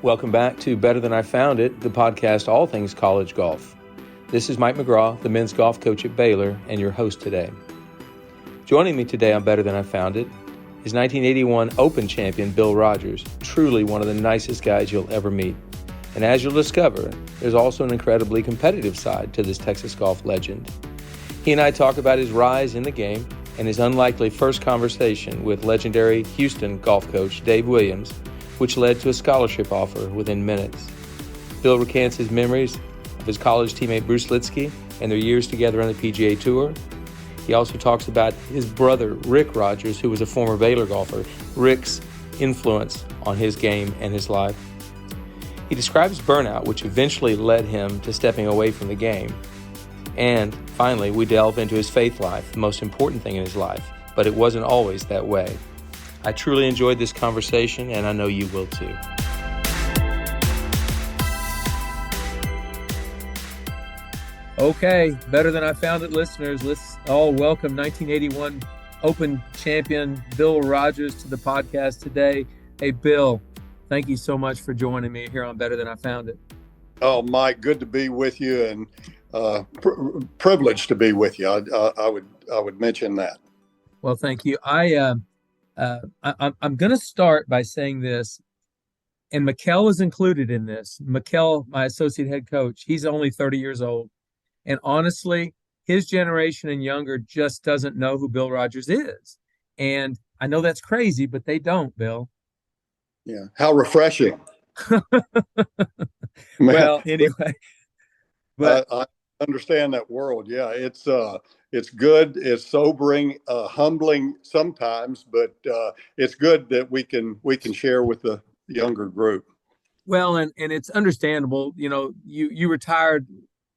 Welcome back to Better Than I Found It, the podcast all things college golf. This is Mike McGraw, the men's golf coach at Baylor, and your host today. Joining me today on Better Than I Found It is 1981 Open champion Bill Rogers, truly one of the nicest guys you'll ever meet. And as you'll discover, there's also an incredibly competitive side to this Texas golf legend. He and I talk about his rise in the game and his unlikely first conversation with legendary Houston golf coach Dave Williams, which led to a scholarship offer within minutes. Bill recants his memories of his college teammate Bruce Litsky and their years together on the PGA Tour. He also talks about his brother, Rick Rogers, who was a former Baylor golfer, Rick's influence on his game and his life. He describes burnout, which eventually led him to stepping away from the game. And finally, we delve into his faith life, the most important thing in his life, but it wasn't always that way. I truly enjoyed this conversation, and I know you will too. Okay, Better Than I Found It listeners, let's all welcome 1981 Open champion Bill Rogers to the podcast today. Hey, Bill, thank you so much for joining me here on Better Than I Found It. Oh, Mike, good to be with you, and privileged to be with you. I would mention that. Well, thank you. I'm going to start by saying this, and Mikkel is included in this. Mikkel, my associate head coach, he's only 30 years old. And honestly, his generation and younger just doesn't know who Bill Rogers is. And I know that's crazy, but they don't, Bill. Yeah. How refreshing. Well, anyway. But I understand that world. Yeah, it's good. It's sobering, humbling sometimes, but it's good that we can share with the younger group. Well, and it's understandable. You know, you retired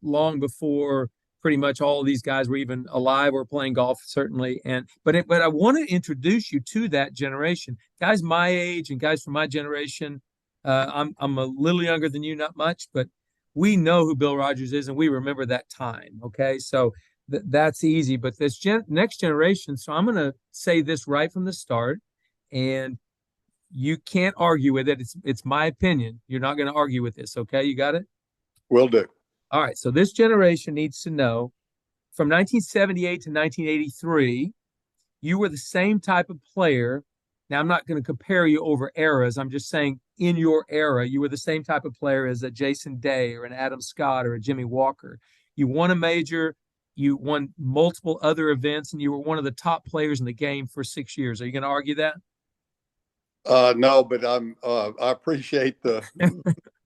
long before pretty much all of these guys were even alive or playing golf, certainly. But I want to introduce you to that generation, guys my age and guys from my generation. I'm a little younger than you, not much, but we know who Bill Rogers is and we remember that time. Okay, so that's easy. But this next generation, so I'm going to say this right from the start, and you can't argue with it. It's my opinion. You're not going to argue with this. Okay, you got it? Will do. All right, so this generation needs to know from 1978 to 1983, you were the same type of player. Now, I'm not going to compare you over eras. I'm just saying in your era, you were the same type of player as a Jason Day or an Adam Scott or a Jimmy Walker. You won a major, you won multiple other events, and you were one of the top players in the game for 6 years. Are you going to argue that? No, but I appreciate the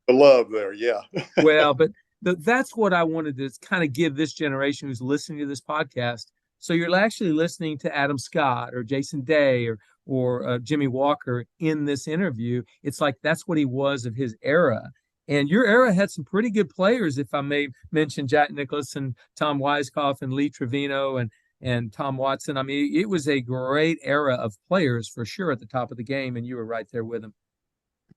love there. Yeah. Well, but that's what I wanted to kind of give this generation who's listening to this podcast. So you're actually listening to Adam Scott or Jason Day or Jimmy Walker in this interview. It's like that's what he was of his era. And your era had some pretty good players, if I may mention Jack Nicklaus and Tom Weiskopf and Lee Trevino and Tom Watson. I mean, it was a great era of players for sure at the top of the game, and you were right there with them.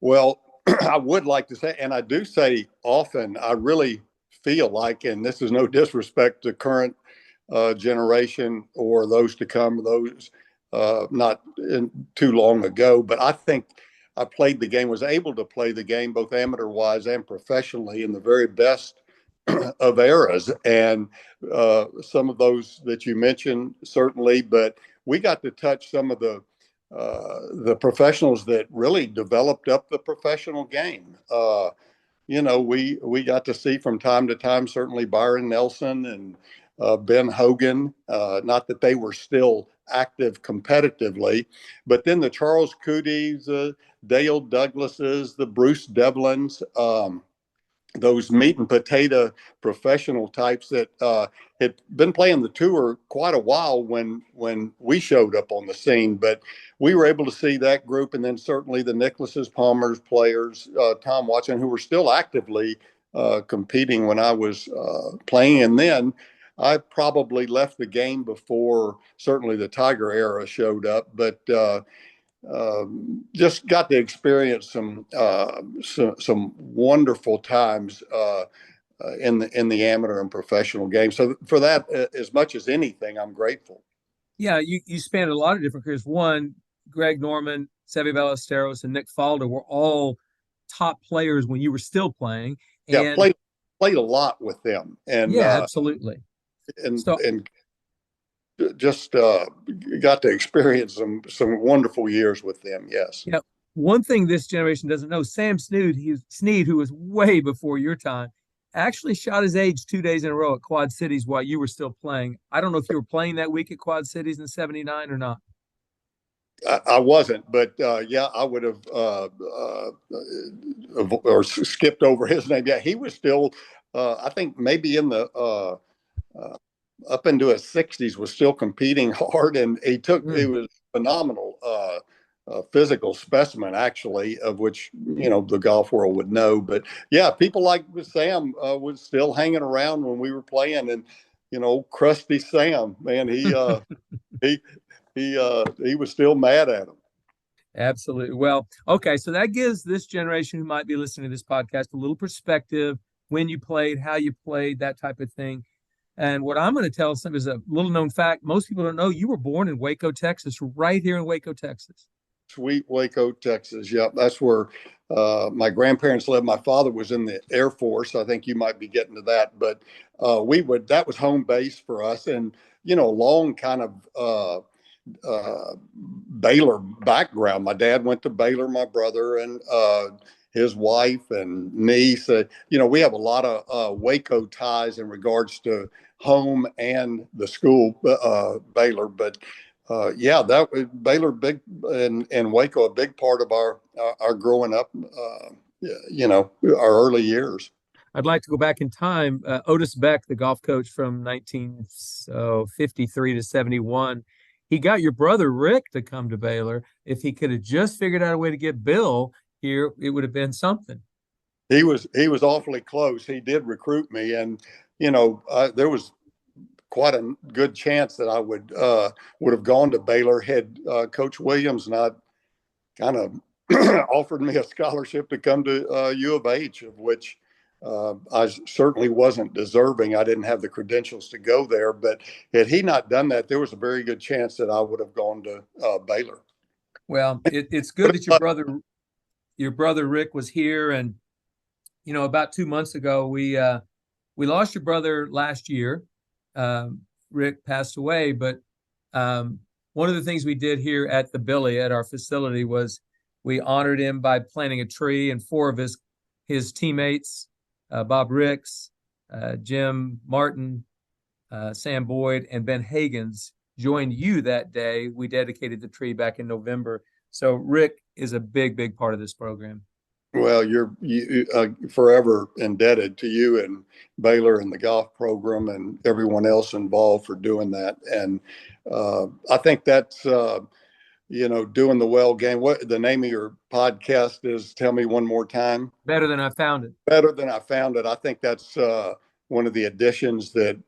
Well, I would like to say, and I do say often, I really feel like, and this is no disrespect to current generation or those to come, those not too long ago, but I think I played the game, was able to play the game both amateur-wise and professionally in the very best of eras. And some of those that you mentioned, certainly, but we got to touch some of the professionals that really developed up the professional game. We got to see from time to time, certainly Byron Nelson and Ben Hogan, not that they were still active competitively, but then the Charles Cooties, Dale Douglases, the Bruce Devlins, those meat and potato professional types that had been playing the tour quite a while when we showed up on the scene. But we were able to see that group, and then certainly the Nicklaus's, Palmer's players, Tom Watson, who were still actively competing when I was playing. And then I probably left the game before certainly the Tiger era showed up, but just got to experience some wonderful times in the amateur and professional game. So for that, as much as anything, I'm grateful. Yeah, you spanned a lot of different careers. One, Greg Norman, Seve Ballesteros, and Nick Faldo were all top players when you were still playing. Yeah, And played a lot with them, and yeah, absolutely. and So and just got to experience some wonderful years with them. Yes. yeah, one thing this generation doesn't know, Sam Snead, who was way before your time, actually shot his age 2 days in a row at Quad Cities while you were still playing. I don't know if you were playing that week at Quad Cities in '79 or not. I wasn't, but yeah, I would have or skipped over his name. Yeah, he was still, I think maybe in the uh, up into his 60s, was still competing hard, and he was phenomenal physical specimen, actually, of which the golf world would know. But yeah, people like Sam was still hanging around when we were playing, and Crusty Sam, man, he he was still mad at him. Absolutely. Well, okay. So that gives this generation who might be listening to this podcast a little perspective, when you played, how you played, that type of thing. And what I'm going to tell some is a little known fact. Most people don't know you were born in Waco, Texas, right here in Waco, Texas. Sweet Waco, Texas. Yep, that's where my grandparents lived. My father was in the Air Force. I think you might be getting to that, but that was home base for us, and long kind of Baylor background. My dad went to Baylor, my brother and his wife and niece. We have a lot of Waco ties in regards to home and the school, Baylor. But yeah, that was Baylor big and Waco, a big part of our growing up, our early years. I'd like to go back in time. Otis Beck, the golf coach from 1953 to 71, he got your brother Rick to come to Baylor. If he could have just figured out a way to get Bill here, it would have been something. He was awfully close. He did recruit me, and there was quite a good chance that I would have gone to Baylor had Coach Williams not kind of offered me a scholarship to come to U of H, of which I certainly wasn't deserving. I didn't have the credentials to go there, but had he not done that, there was a very good chance that I would have gone to Baylor. Well, it's good that your brother Rick was here, and about 2 months ago we lost your brother last year. Rick passed away, but one of the things we did here at the Billy at our facility was we honored him by planting a tree, and four of his teammates, Bob Ricks, Jim Martin, Sam Boyd, and Ben Hagans, joined you that day. We dedicated the tree back in November. So Rick is a big, big part of this program. Well, you forever indebted to you and Baylor and the golf program and everyone else involved for doing that. And I think that's, doing the well game. What the name of your podcast is? Tell me one more time. Better Than I Found It. Better Than I Found It. I think that's one of the additions that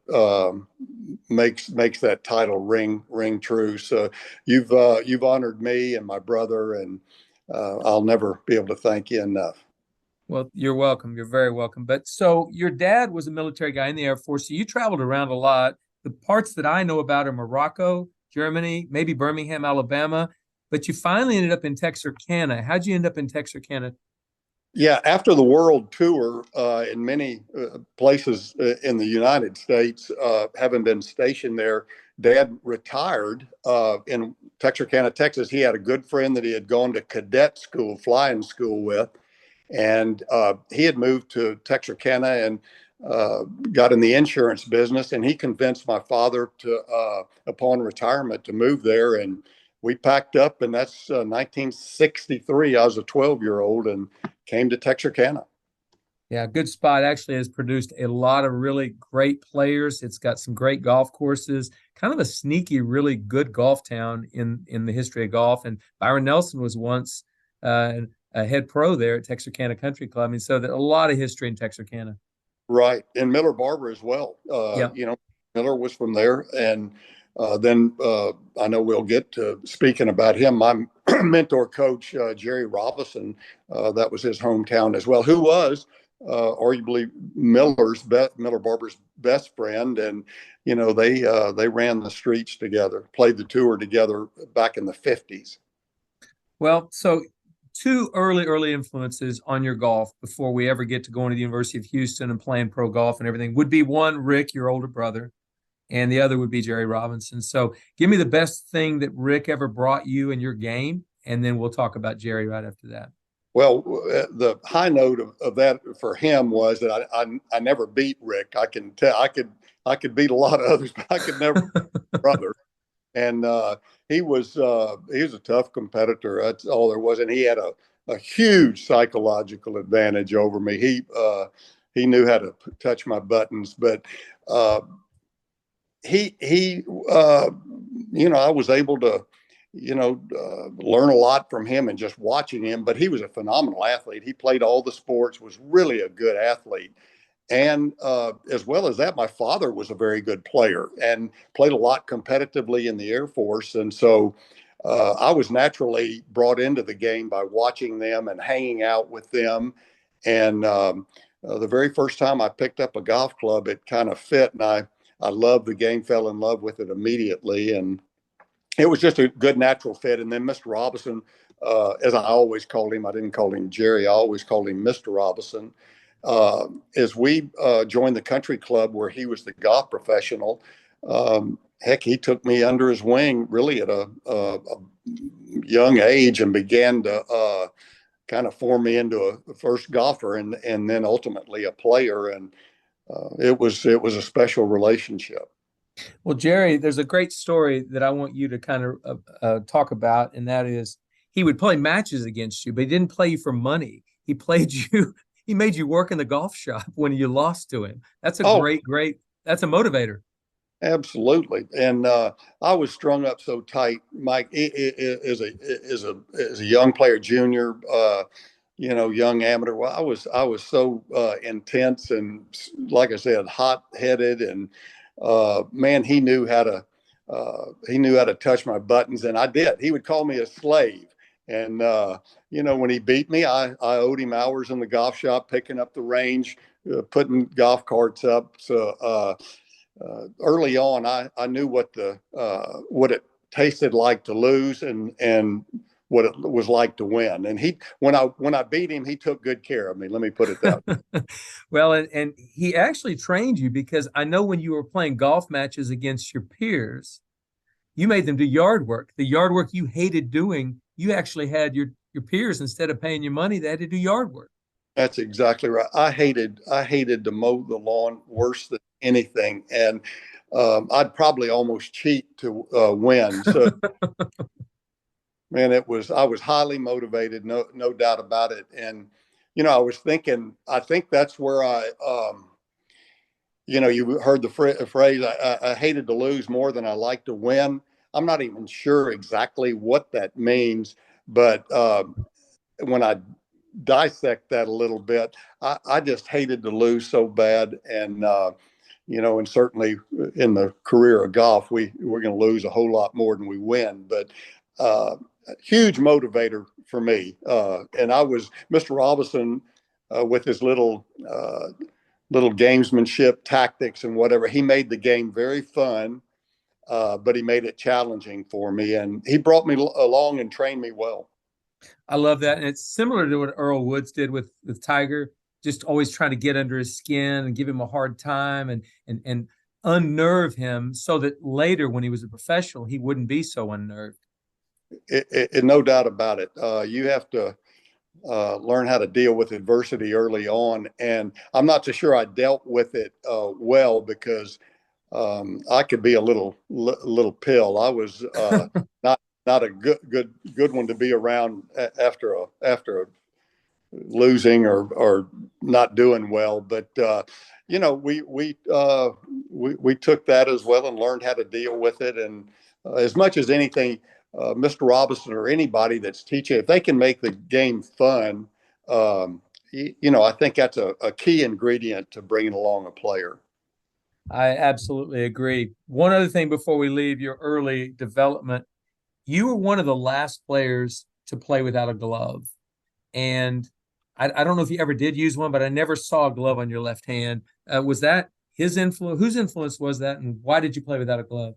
makes that title ring true. So you've honored me and my brother, and I'll never be able to thank you enough. Well, you're welcome. You're very welcome. But so your dad was a military guy in the Air Force. So you traveled around a lot. The parts that I know about are Morocco, Germany, maybe Birmingham, Alabama. But you finally ended up in Texarkana. How'd you end up in Texarkana? Yeah, after the world tour in many places in the United States, having been stationed there, Dad retired in Texarkana, Texas. He had a good friend that he had gone to cadet school, flying school with, and he had moved to Texarkana and got in the insurance business. And he convinced my father to, upon retirement, to move there. And we packed up, and that's 1963. I was a 12-year-old and came to Texarkana. Yeah, good spot. Actually has produced a lot of really great players. It's got some great golf courses, kind of a sneaky, really good golf town in the history of golf. And Byron Nelson was once a head pro there at Texarkana Country Club. I mean, so that a lot of history in Texarkana. Right. And Miller Barber as well. Yeah. Miller was from there. And then I know we'll get to speaking about him. My mentor coach, Jerry Robinson, that was his hometown as well, who was arguably Miller Barber's best friend. And, they ran the streets together, played the tour together back in the 50s. Well, so two early influences on your golf before we ever get to going to the University of Houston and playing pro golf and everything would be one, Rick, your older brother, and the other would be Jerry Robinson. So give me the best thing that Rick ever brought you in your game, and then we'll talk about Jerry right after that. Well, the high note of that for him was that I never beat Rick. I can tell I could beat a lot of others, but I could never beat my brother. And he was a tough competitor. That's all there was, and he had a huge psychological advantage over me. He knew how to touch my buttons, but he I was able to learn a lot from him and just watching him. But he was a phenomenal athlete. He played all the sports, was really a good athlete. And as well as that, my father was a very good player and played a lot competitively in the Air Force. And so I was naturally brought into the game by watching them and hanging out with them. And the very first time I picked up a golf club, it kind of fit. And I loved the game, fell in love with it immediately. And it was just a good natural fit. And then Mr. Robinson, as I always called him, I didn't call him Jerry, I always called him Mr. Robinson. As we joined the country club where he was the golf professional, heck, he took me under his wing really at a young age and began to kind of form me into a first golfer and then ultimately a player. And it was a special relationship. Well, Jerry, there's a great story that I want you to kind of talk about, and that is he would play matches against you, but he didn't play you for money. He played you. He made you work in the golf shop when you lost to him. That's a great. That's a motivator. Absolutely. And I was strung up so tight, Mike, as a young player, junior, young amateur. Well, I was so intense and, like I said, hot headed, and man, he knew how to touch my buttons, and I did. He would call me a slave. And, when he beat me, I owed him hours in the golf shop, picking up the range, putting golf carts up. So early on, I knew what it tasted like to lose and what it was like to win. And when I beat him, he took good care of me. Let me put it that way. Well, and he actually trained you, because I know when you were playing golf matches against your peers, you made them do yard work. The yard work you hated doing, you actually had your peers, instead of paying you money, they had to do yard work. That's exactly right. I hated to mow the lawn worse than anything, and I'd probably almost cheat to win. So, man, I was highly motivated, no doubt about it. And I was thinking, I think that's where you heard the phrase, I hated to lose more than I like to win. I'm not even sure exactly what that means, but when I dissect that a little bit, I just hated to lose so bad. And, and certainly in the career of golf, we're going to lose a whole lot more than we win. But a huge motivator for me. And I was Mr. Robinson with his little gamesmanship tactics and whatever. He made the game very fun, but he made it challenging for me. And he brought me along and trained me well. I love that. And it's similar to what Earl Woods did with Tiger, just always trying to get under his skin and give him a hard time and unnerve him, so that later when he was a professional, he wouldn't be so unnerved. No doubt about it. You have to learn how to deal with adversity early on. And I'm not so sure I dealt with it well, because I could be a little pill. I was not a good one to be around after a losing or not doing well. But we took that as well and learned how to deal with it. And as much as anything, Mr. Robinson or anybody that's teaching, if they can make the game fun, I think that's a key ingredient to bringing along a player. I absolutely agree. One other thing before we leave your early development, you were one of the last players to play without a glove. And I don't know if you ever did use one, but I never saw a glove on your left hand. Was that his influence? Whose influence was that? And why did you play without a glove?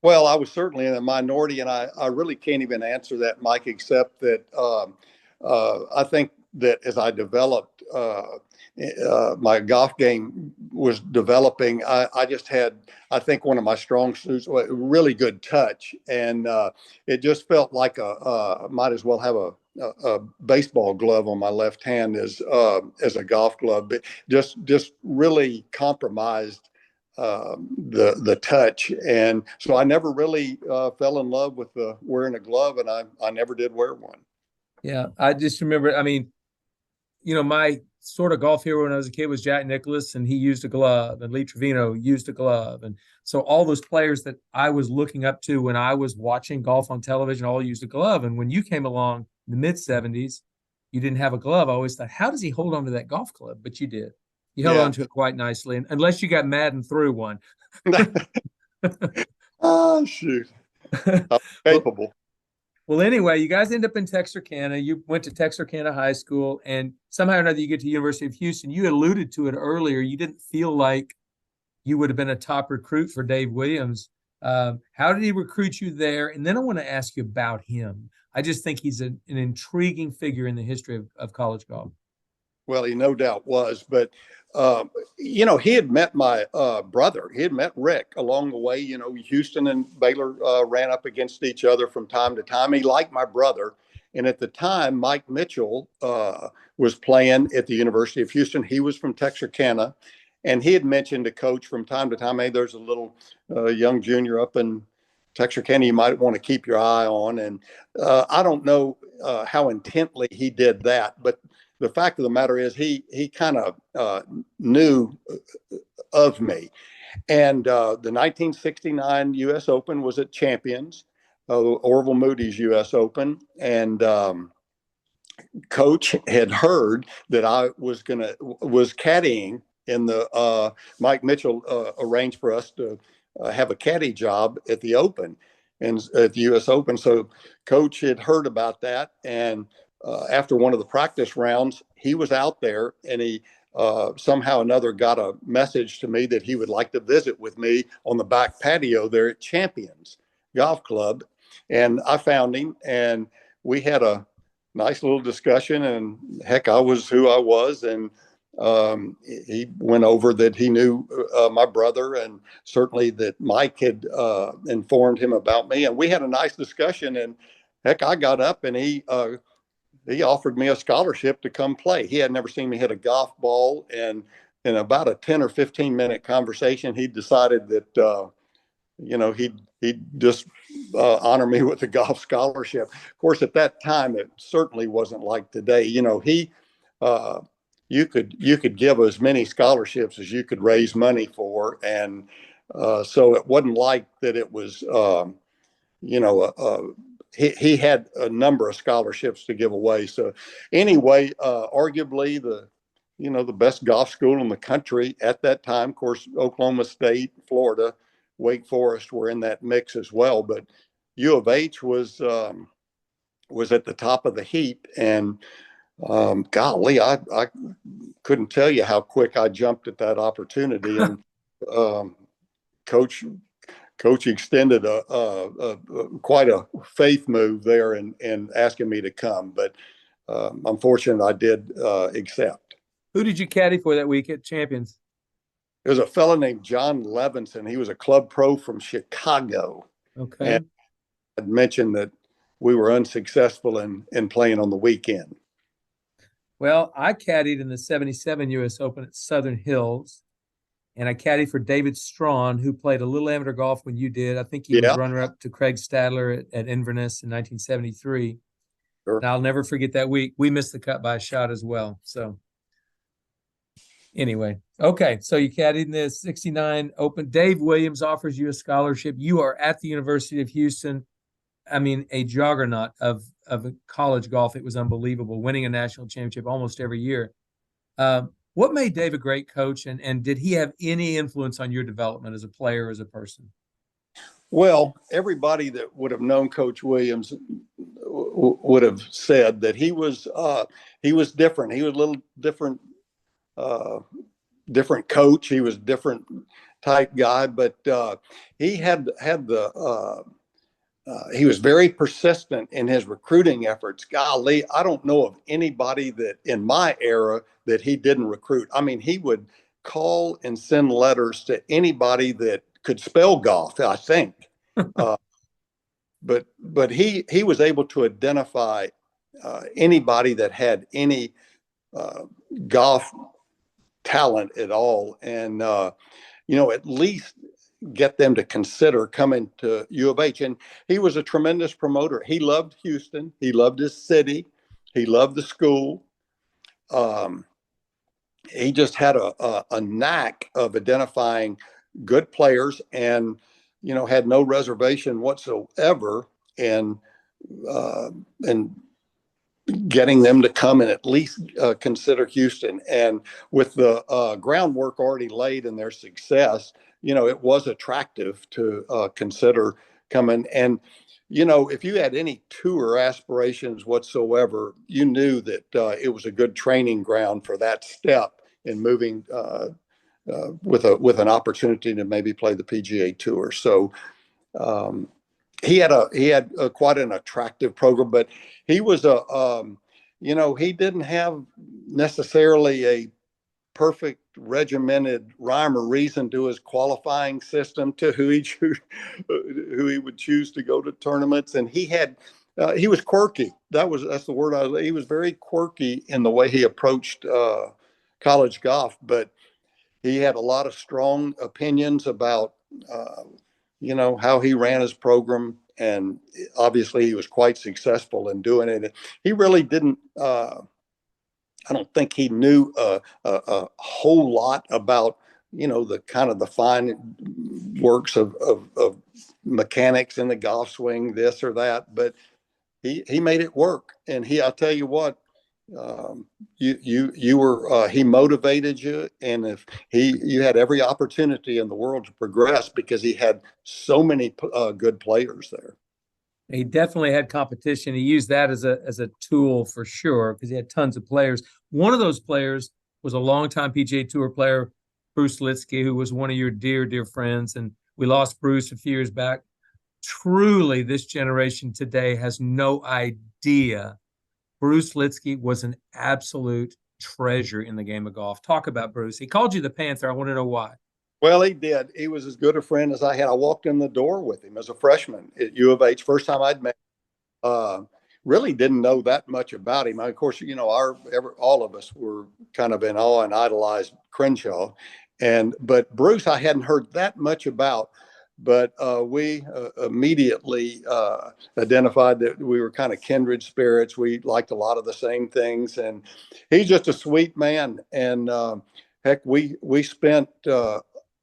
Well, I was certainly in a minority, and I really can't even answer that, Mike, except that I think that as I developed, my golf game was developing. I just had, I think, one of my strong suits, really good touch, and it just felt like might as well have a baseball glove on my left hand as a golf glove, but just really compromised the touch, and so I never really fell in love with wearing a glove, and I never did wear one. Yeah, I just remember. I mean, my sort of golf hero when I was a kid was Jack Nicklaus, and he used a glove, and Lee Trevino used a glove. And so all those players that I was looking up to when I was watching golf on television all used a glove. And when you came along in the mid-'70s, you didn't have a glove. I always thought, how does he hold on to that golf club? But you did. You held on to it quite nicely, and unless you got mad and threw one. Oh, shoot. I'm capable. Well, anyway, you guys end up in Texarkana. You went to Texarkana High School, and somehow or another you get to University of Houston. You alluded to it earlier. You didn't feel like you would have been a top recruit for Dave Williams. How did he recruit you there? And then I want to ask you about him. I just think he's an intriguing figure in the history of college golf. Well, he no doubt was, but he had met my brother. He had met Rick along the way. Houston and Baylor ran up against each other from time to time. He liked my brother, and at the time, Mike Mitchell was playing at the University of Houston. He was from Texarkana, and he had mentioned to Coach from time to time, "Hey, there's a little young junior up in Texarkana you might want to keep your eye on." And I don't know how intently he did that, but the fact of the matter is he kind of knew of me. And the 1969 U.S. Open was at Champions, Orville Moody's U.S. Open. And Coach had heard that I was caddying in the Mike Mitchell arranged for us to have a caddy job at the Open and at the U.S. Open. So Coach had heard about that, and after one of the practice rounds, he was out there, and he somehow or another got a message to me that he would like to visit with me on the back patio there at Champions Golf Club. And I found him, and we had a nice little discussion, and heck, I was who I was. And he went over that he knew my brother, and certainly that Mike had informed him about me. And we had a nice discussion, and heck, I got up, and he offered me a scholarship to come play. He had never seen me hit a golf ball. And in about a 10 or 15 minute conversation, he decided that, he'd just honor me with a golf scholarship. Of course, at that time, it certainly wasn't like today. You could give as many scholarships as you could raise money for. And so it wasn't like that it was, he had a number of scholarships to give away. So anyway, arguably the best golf school in the country at that time. Of course, Oklahoma State, Florida, Wake Forest were in that mix as well. But U of H was at the top of the heap. And golly, I couldn't tell you how quick I jumped at that opportunity. And Coach extended quite a faith move there in asking me to come, but I'm fortunate I did accept. Who did you caddy for that week at Champions? There's a fellow named John Levinson. He was a club pro from Chicago. Okay. And I'd mentioned that we were unsuccessful in playing on the weekend. Well, I caddied in the 77 U.S. Open at Southern Hills, and I caddied for David Strawn, who played a little amateur golf when you did. I think he was runner-up to Craig Stadler at Inverness in 1973. Sure. And I'll never forget that week. We missed the cut by a shot as well. So anyway, okay, so you caddied in the 69 Open. Dave Williams offers you a scholarship. You are at the University of Houston. I mean, a juggernaut of college golf. It was unbelievable, winning a national championship almost every year. What made Dave a great coach, and did he have any influence on your development as a player, as a person? Well, everybody that would have known Coach Williams would have said that he was different. He was a little different coach. He was a different type guy, but he had the he was very persistent in his recruiting efforts. Golly, I don't know of anybody that in my era that he didn't recruit. I mean, he would call and send letters to anybody that could spell golf, I think. But he was able to identify anybody that had any golf talent at all, and at least get them to consider coming to U of H. And he was a tremendous promoter. He loved Houston. He loved his city. He loved the school. He just had a knack of identifying good players, and had no reservation whatsoever in and getting them to come and at least consider Houston. And with the groundwork already laid in their success, it was attractive to consider coming. And, if you had any tour aspirations whatsoever, you knew that it was a good training ground for that step in moving with an opportunity to maybe play the PGA Tour. So he had quite an attractive program, but he was he didn't have necessarily a perfect regimented rhyme or reason to his qualifying system to who he would choose to go to tournaments. And he was quirky. That's the word he was very quirky in the way he approached college golf, but he had a lot of strong opinions about how he ran his program, and obviously he was quite successful in doing it. He really didn't. I don't think he knew a whole lot about the kind of the fine works of mechanics in the golf swing, this or that, but he made it work. And I'll tell you what, you were he motivated you, and if you had every opportunity in the world to progress because he had so many good players there. He definitely had competition. He used that as a tool for sure because he had tons of players. One of those players was a longtime PGA Tour player, Bruce Litsky, who was one of your dear friends, and we lost Bruce a few years back. Truly, this generation today has no idea. Bruce Litsky was an absolute treasure in the game of golf. Talk about Bruce. He called you the Panther. I want to know why. Well, he did. He was as good a friend as I had. I walked in the door with him as a freshman at U of H. First time I'd met him. Really didn't know that much about him. Of course, all of us were kind of in awe and idolized Crenshaw. But Bruce, I hadn't heard that much about. But we immediately identified that we were kind of kindred spirits. We liked a lot of the same things. And he's just a sweet man. And heck, we spent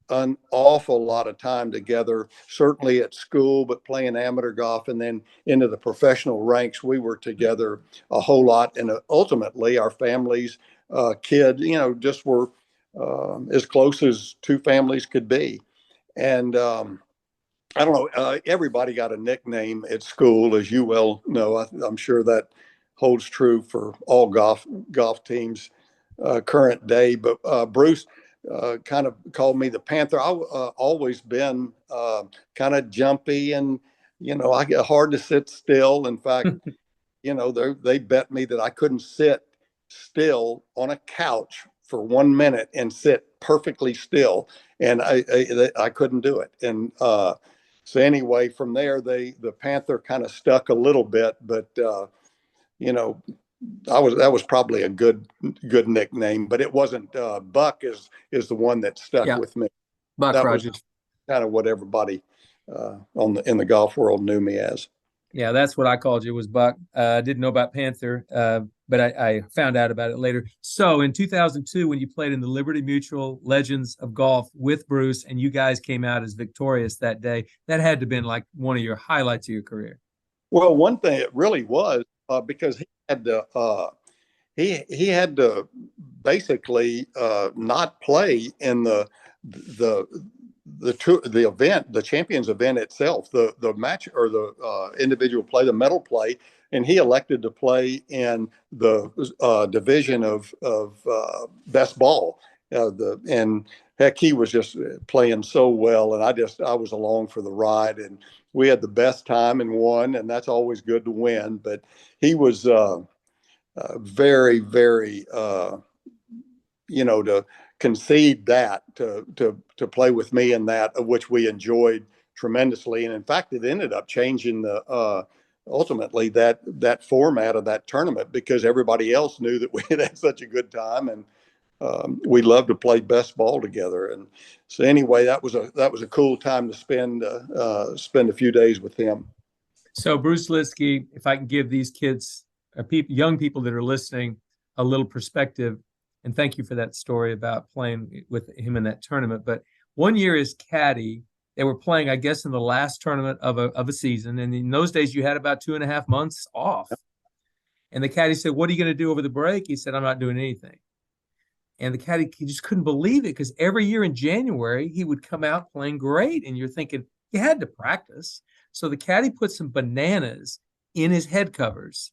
an awful lot of time together, certainly at school, but playing amateur golf, and then into the professional ranks, we were together a whole lot. And ultimately our families, just were as close as two families could be. And I don't know, everybody got a nickname at school, as you well know. I'm sure that holds true for all golf teams current day. But Bruce kind of called me the Panther. I've always been kind of jumpy, and I get hard to sit still. In fact, they bet me that I couldn't sit still on a couch for 1 minute and sit perfectly still, and I couldn't do it. And so anyway, from there, the Panther kind of stuck a little bit, but that was probably a good nickname, but it wasn't. Buck is the one that stuck with me. Buck that Rogers. Was kind of what everybody in the golf world knew me as. Yeah, that's what I called you, was Buck. I didn't know about Panther, but I found out about it later. So in 2002, when you played in the Liberty Mutual Legends of Golf with Bruce, and you guys came out as victorious that day, that had to have been like one of your highlights of your career. Well, one thing it really was, because he had to basically not play in the event, the Champions event itself, the match or the individual play, the medal play, and he elected to play in the division of best ball. And heck, he was just playing so well, and I was along for the ride, and we had the best time and won, and that's always good to win. But he was very, very, to concede that to play with me in that, of which we enjoyed tremendously. And in fact, it ended up changing the ultimately that format of that tournament, because everybody else knew that we had such a good time, and we loved to play best ball together. And so anyway, that was a cool time to spend a few days with him. So Bruce Litsky, if I can give these kids, young people that are listening, a little perspective, and thank you for that story about playing with him in that tournament. But one year as caddy, they were playing, I guess, in the last tournament of a season. And in those days, you had about 2.5 months off. And the caddy said, "What are you going to do over the break?" He said, "I'm not doing anything." And the caddy, he just couldn't believe it, because every year in January, he would come out playing great. And you're thinking, you had to practice. So the caddy put some bananas in his head covers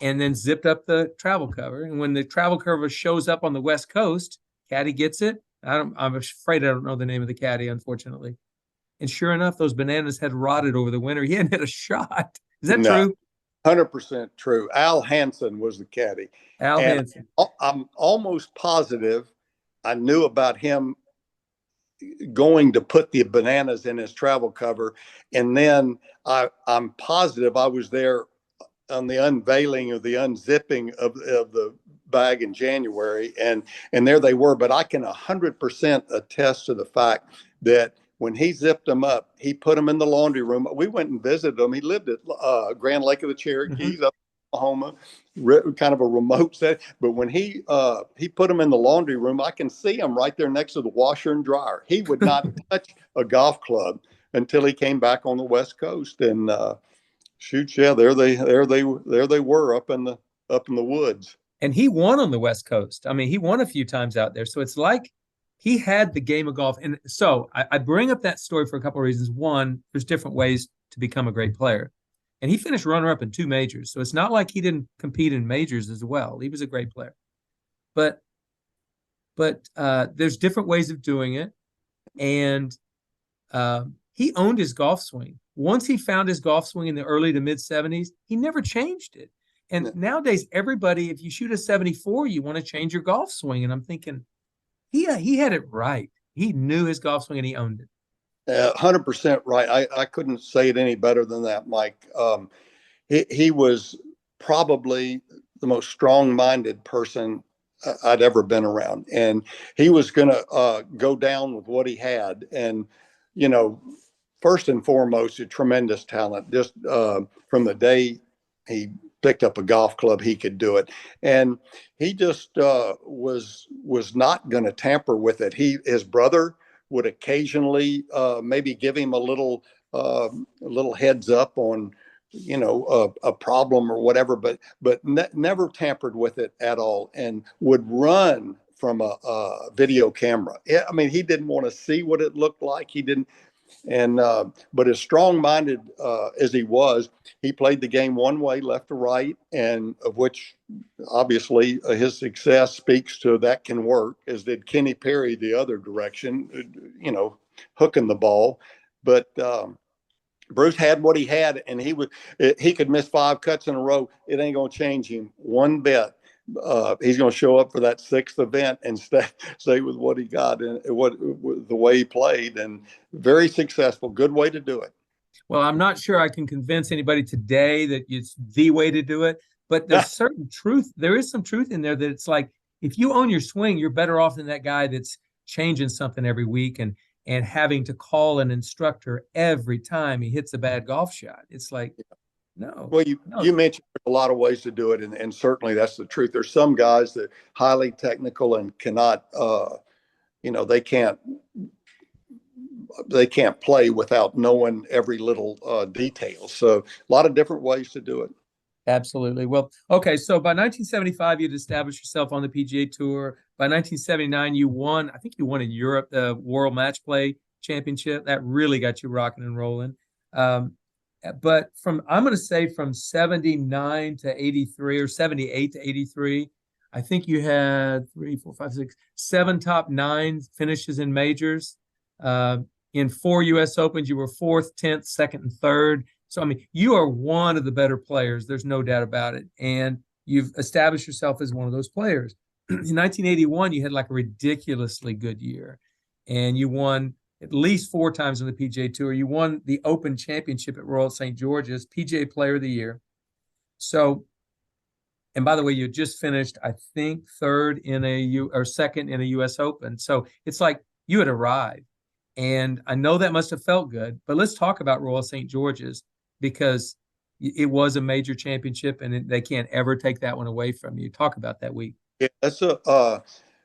and then zipped up the travel cover. And when the travel cover shows up on the West Coast, caddy gets it. I'm afraid I don't know the name of the caddy, unfortunately. And sure enough, those bananas had rotted over the winter. He hadn't hit a shot. Is that true? 100% true. Al Hansen was the caddy. Al Hansen. I'm almost positive I knew about him going to put the bananas in his travel cover. And then I'm positive I was there on the unveiling of the unzipping of the bag in January. And there they were. But I can 100% attest to the fact that when he zipped them up, he put them in the laundry room. We went and visited him. He lived at Grand Lake of the Cherokees, up in Oklahoma, kind of a remote set. But when he put them in the laundry room, I can see him right there next to the washer and dryer. He would not touch a golf club until he came back on the West Coast. And shoot, yeah, there they were up in the woods. And he won on the West Coast. I mean, he won a few times out there. So it's like he had the game of golf. And so I bring up that story for a couple of reasons. One, there's different ways to become a great player. And he finished runner-up in 2 majors. So it's not like he didn't compete in majors as well. He was a great player. But there's different ways of doing it. And he owned his golf swing. Once he found his golf swing in the early to mid-70s, he never changed it. And nowadays, everybody, if you shoot a 74, you want to change your golf swing. And I'm thinking, he had it right. He knew his golf swing and he owned it. 100% right. I couldn't say it any better than that, Mike. He was probably the most strong-minded person I'd ever been around. And he was going to go down with what he had. And, first and foremost, a tremendous talent. Just from the day he picked up a golf club, he could do it. And he just was not going to tamper with it. His brother would occasionally maybe give him a little heads up on, a problem or whatever, but never tampered with it at all, and would run from a video camera. I mean, he didn't want to see what it looked like. He didn't. And but as strong-minded as he was, he played the game one way, left to right, and of which obviously his success speaks to that can work, as did Kenny Perry the other direction, hooking the ball. But Bruce had what he had, and he could miss 5 cuts in a row. It ain't going to change him one bit. He's going to show up for that 6th event and stay with what he got and the way he played, and very successful. Good way to do it. Well, I'm not sure I can convince anybody today that it's the way to do it, but there's certain truth. There is some truth in there that it's like, if you own your swing, you're better off than that guy that's changing something every week and having to call an instructor every time he hits a bad golf shot. It's like, no. Well, you mentioned a lot of ways to do it, and certainly that's the truth. There's some guys that highly technical and cannot, they can't play without knowing every little detail. So a lot of different ways to do it. Absolutely. Well, okay. So by 1975, you'd established yourself on the PGA Tour. By 1979, you won. I think you won in Europe, the World Match Play Championship. That really got you rocking and rolling. But I'm going to say from 79 to 83 or 78 to 83, I think you had 3, 4, 5, 6, 7 top 9 finishes in majors. In 4 U.S. Opens, you were 4th, 10th, 2nd, and 3rd. So, I mean, you are one of the better players. There's no doubt about it. And you've established yourself as one of those players. In 1981, you had like a ridiculously good year. And you won at least 4 times on the PGA Tour. You won the Open Championship at Royal St. George's, PGA Player of the Year. So, and by the way, you just finished, I think, 3rd in or 2nd in a U.S. Open. So it's like you had arrived. And I know that must have felt good. But let's talk about Royal St. George's, because it was a major championship, and they can't ever take that one away from you. Talk about that week. Yeah, it was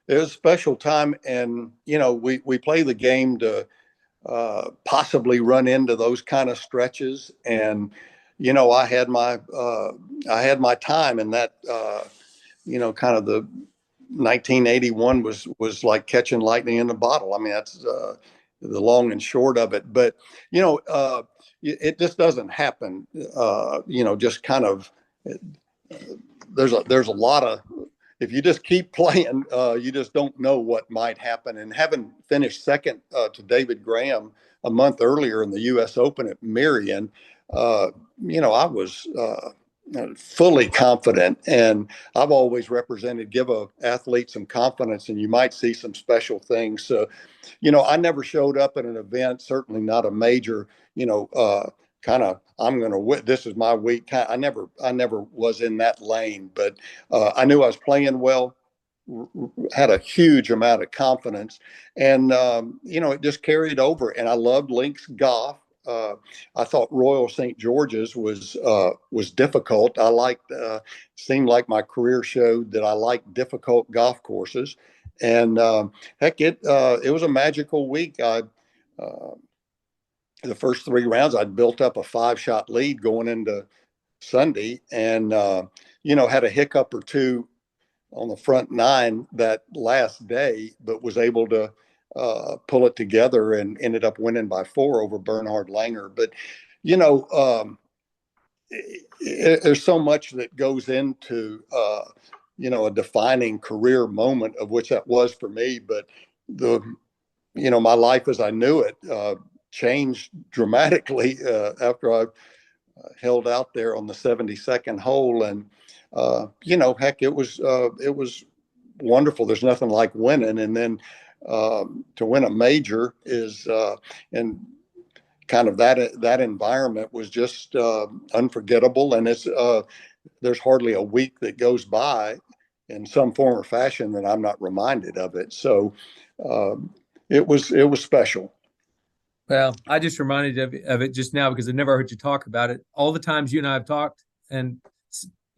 a special time, and we play the game to possibly run into those kind of stretches, and I had my time, and that kind of the 1981 was like catching lightning in a bottle. I mean, that's the long and short of it. But it just doesn't happen. Just kind of there's a lot of, if you just keep playing, you just don't know what might happen. And having finished second to David Graham a month earlier in the U.S. Open at Marion, I was fully confident. And I've always represented, give a athlete some confidence and you might see some special things. So, I never showed up at an event, certainly not a major, kind of, I'm going to win, this is my week. I never was in that lane, but I knew I was playing well, had a huge amount of confidence, and it just carried over. And I loved links golf. I thought Royal St. George's was difficult. I liked, seemed like my career showed that I liked difficult golf courses, and heck, it was a magical week. The first 3 rounds, I'd built up a 5-shot lead going into Sunday, and had a hiccup or two on the front 9 that last day, but was able to pull it together and ended up winning by 4 over Bernhard Langer. But there's so much that goes into a defining career moment, of which that was for me. But my life as I knew it changed dramatically after I held out there on the 72nd hole, and heck, it was wonderful. There's nothing like winning, and then to win a major is and kind of that environment was just unforgettable. And it's there's hardly a week that goes by in some form or fashion that I'm not reminded of it. So it was special. Well, I just reminded of it just now because I never heard you talk about it. All the times you and I have talked and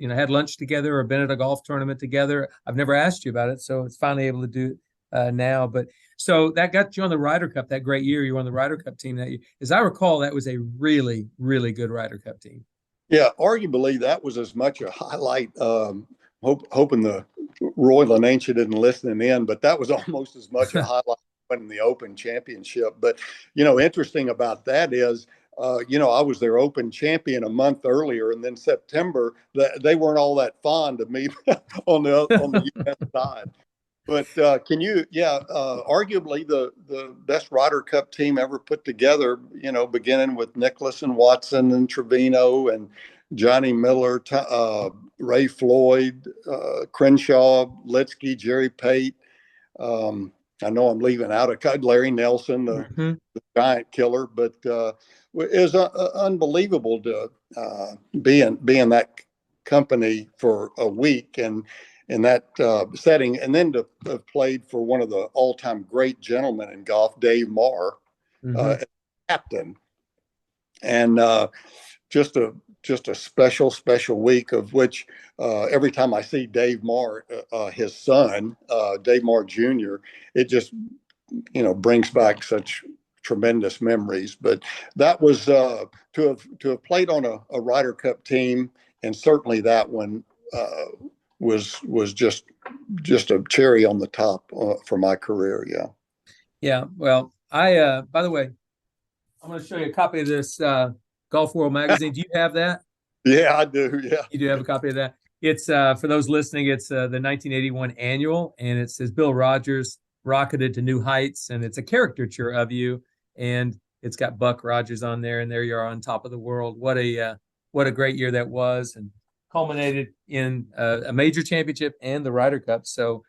had lunch together or been at a golf tournament together, I've never asked you about it, so it's finally able to do it now. But so that got you on the Ryder Cup that great year. You were on the Ryder Cup team that year. As I recall, that was a really, really good Ryder Cup team. Yeah, arguably that was as much a highlight. Hoping the Royal and Ancient didn't listen in, but that was almost as much a highlight winning the Open Championship. But interesting about that is I was their Open champion a month earlier, and then September they weren't all that fond of me on the U.S. side. But arguably the best Ryder Cup team ever put together, beginning with Nicklaus and Watson and Trevino and Johnny Miller, Ray Floyd, Crenshaw, Litsky, Jerry Pate. I know I'm leaving out a Larry Nelson, the giant killer, but it was unbelievable to be in that company for a week and in that setting, and then to have played for one of the all-time great gentlemen in golf, Dave Marr, as captain, and just a special week, of which every time I see Dave Marr, his son, Dave Marr Jr., it just brings back such tremendous memories. But that was to have played on a Ryder Cup team, and certainly that one was just a cherry on the top for my career. Yeah. Well, I by the way, I'm going to show you a copy of this Golf World magazine. Do you have that? Yeah, I do. Yeah, you do have a copy of that. It's for those listening, it's the 1981 annual, and it says Bill Rogers rocketed to new heights, and it's a caricature of you, and it's got Buck Rogers on there, and there you are on top of the world. What a great year that was, and culminated in a major championship and the Ryder Cup. So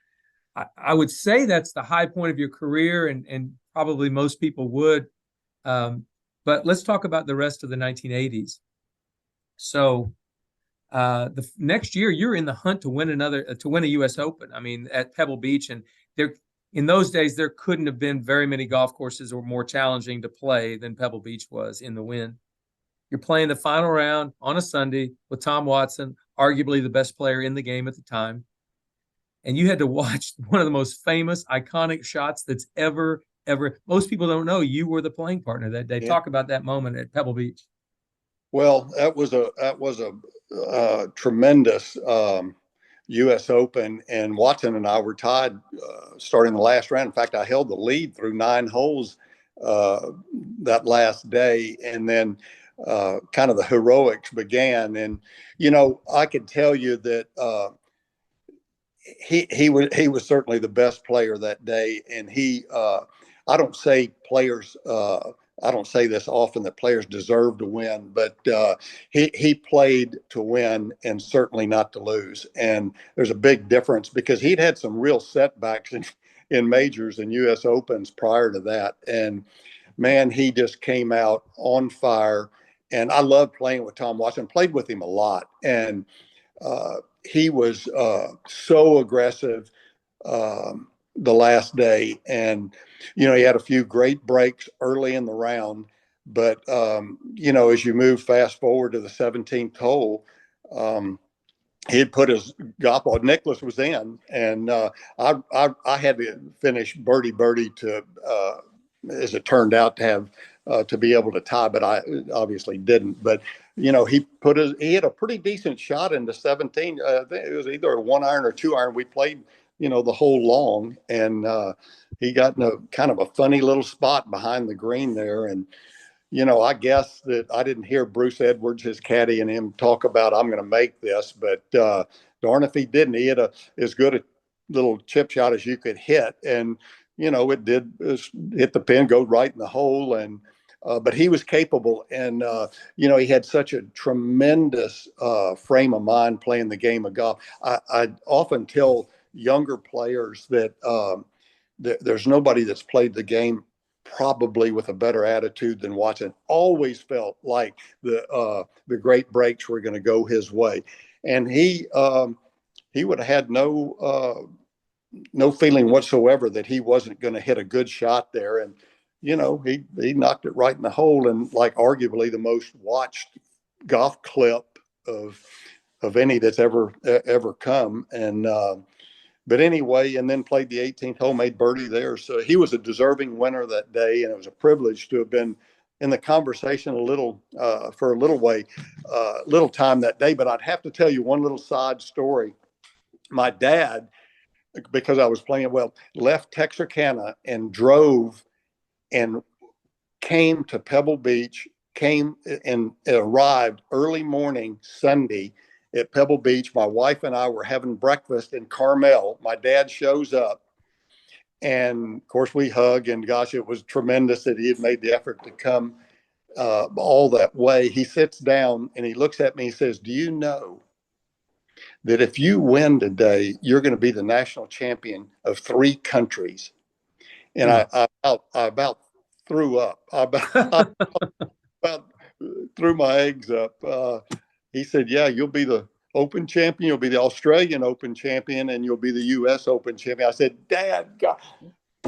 I would say that's the high point of your career, and probably most people would. But let's talk about the rest of the 1980s. So the next year, you're in the hunt to win a U.S. Open. I mean, at Pebble Beach, and there in those days there couldn't have been very many golf courses that were more challenging to play than Pebble Beach was in the wind. You're playing the final round on a Sunday with Tom Watson, arguably the best player in the game at the time, and you had to watch one of the most famous, iconic shots that's ever. Most people don't know you were the playing partner that day. Yeah. Talk about that moment at Pebble Beach. Well, that was a tremendous U.S. Open, and Watson and I were tied starting the last round. In fact, I held the lead through 9 holes that last day, and then kind of the heroics began. And I could tell you that he was certainly the best player that day, and I don't say players. I don't say this often that players deserve to win, but he played to win and certainly not to lose. And there's a big difference because he'd had some real setbacks in majors and U.S. Opens prior to that. And man, he just came out on fire. And I loved playing with Tom Watson. Played with him a lot, and he was so aggressive the last day. And he had a few great breaks early in the round, but as you move fast forward to the 17th hole, he had put his golf ball. Nicholas was in, and I had to finish birdie to, as it turned out, to be able to tie, but I obviously didn't. But he had a pretty decent shot into 17. I think it was either a 1-iron or 2-iron. We played the whole long, and he got in a kind of a funny little spot behind the green there. And I guess that I didn't hear Bruce Edwards, his caddy, and him talk about, I'm going to make this, but darn if he didn't. He had as good a little chip shot as you could hit, and it did hit the pin, go right in the hole. And but he was capable, and he had such a tremendous frame of mind playing the game of golf. I often tell younger players that there's nobody that's played the game probably with a better attitude than Watson. Always felt like the great breaks were going to go his way, and he would have had no feeling whatsoever that he wasn't going to hit a good shot there. And he knocked it right in the hole, and like arguably the most watched golf clip of any that's ever come. And but anyway, and then played the 18th hole, made birdie there. So he was a deserving winner that day, and it was a privilege to have been in the conversation for a little time that day. But I'd have to tell you one little side story. My dad, because I was playing well, left Texarkana and drove and came to Pebble Beach, came and arrived early morning Sunday at Pebble Beach. My wife and I were having breakfast in Carmel. My dad shows up, and of course we hug, and gosh, it was tremendous that he had made the effort to come all that way. He sits down and he looks at me and says, "Do you know that if you win today, you're going to be the national champion of 3 countries?" And I about threw up. I about threw my eggs up. He said, "Yeah, you'll be the Open champion, you'll be the Australian Open champion, and you'll be the U.S. Open champion." I said, "Dad, God."